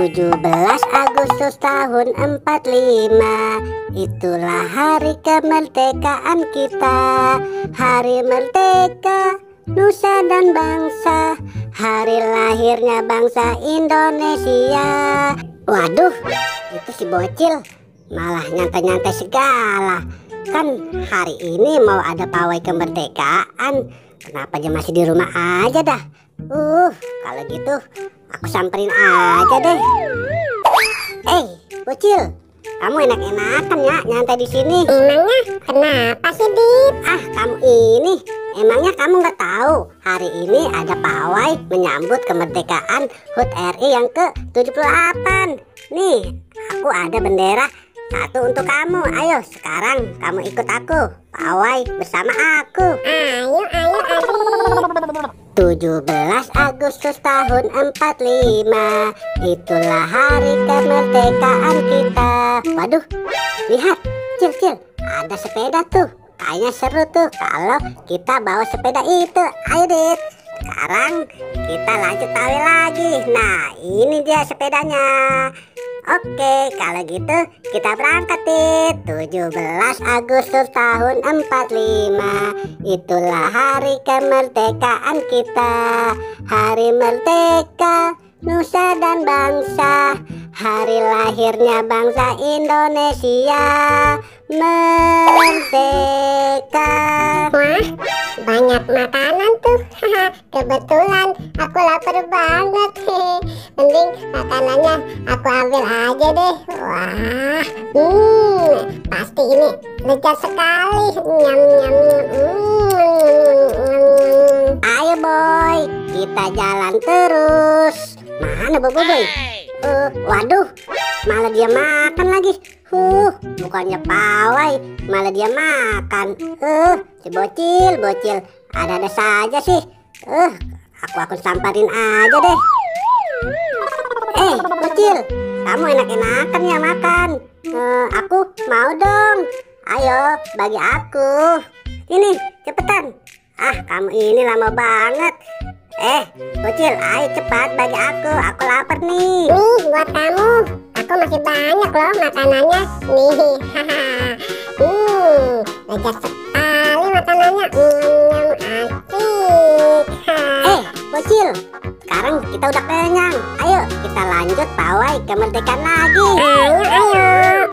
17 Agustus tahun 45, itulah hari kemerdekaan kita. Hari merdeka, nusa dan bangsa, hari lahirnya bangsa Indonesia. Waduh, itu si bocil malah nyantai-nyantai segala. Kan hari ini mau ada pawai kemerdekaan, kenapa dia masih di rumah aja dah? Kalau gitu aku samperin aja deh. Bocil, kamu enak-enakan ya nyantai di sini. Emangnya kenapa sih, Dit? Kamu ini, emangnya kamu nggak tahu hari ini ada pawai menyambut kemerdekaan HUT RI yang ke-78. Nih, aku ada bendera satu untuk kamu. Ayo sekarang kamu ikut aku pawai bersama aku. Ayo, Adit. 17 Agustus tahun 45, itulah hari kemerdekaan kita. Waduh, lihat, Cil, ada sepeda tuh. Kayaknya seru tuh kalau kita bawa sepeda itu. Ayo, Dit, sekarang kita lanjut tali lagi. Nah, ini dia sepedanya. Oke, kalau gitu kita berangkat, Dit. 17 Agustus tahun 45, itulah hari kemerdekaan kita. Hari merdeka, nusa dan bangsa, hari lahirnya bangsa Indonesia. Merdeka. Wah, banyak makanan tuh. Kebetulan aku lapar banget. Mending makanannya aku ambil aja deh. Wah, pasti ini lezat sekali. Nyam nyam nyam. Ayo boy, kita jalan terus. Mana Boboiboy? Waduh, malah dia makan lagi. Bukannya pawai, malah dia makan. Si bocil, ada saja sih. Aku samperin aja deh. Bocil, kamu enak-enakan ya makan. Aku mau dong. Ayo, bagi aku. Ini, cepetan. Kamu ini lama banget. Bocil, ayo cepat bagi aku lapar nih. Nih, buat kamu. Aku masih banyak loh makanannya. Nih, lezat sekali makanannya. Asik. Bocil, sekarang kita udah kenyang. Ayo kita lanjut pawai kemerdekaan lagi. Ayo.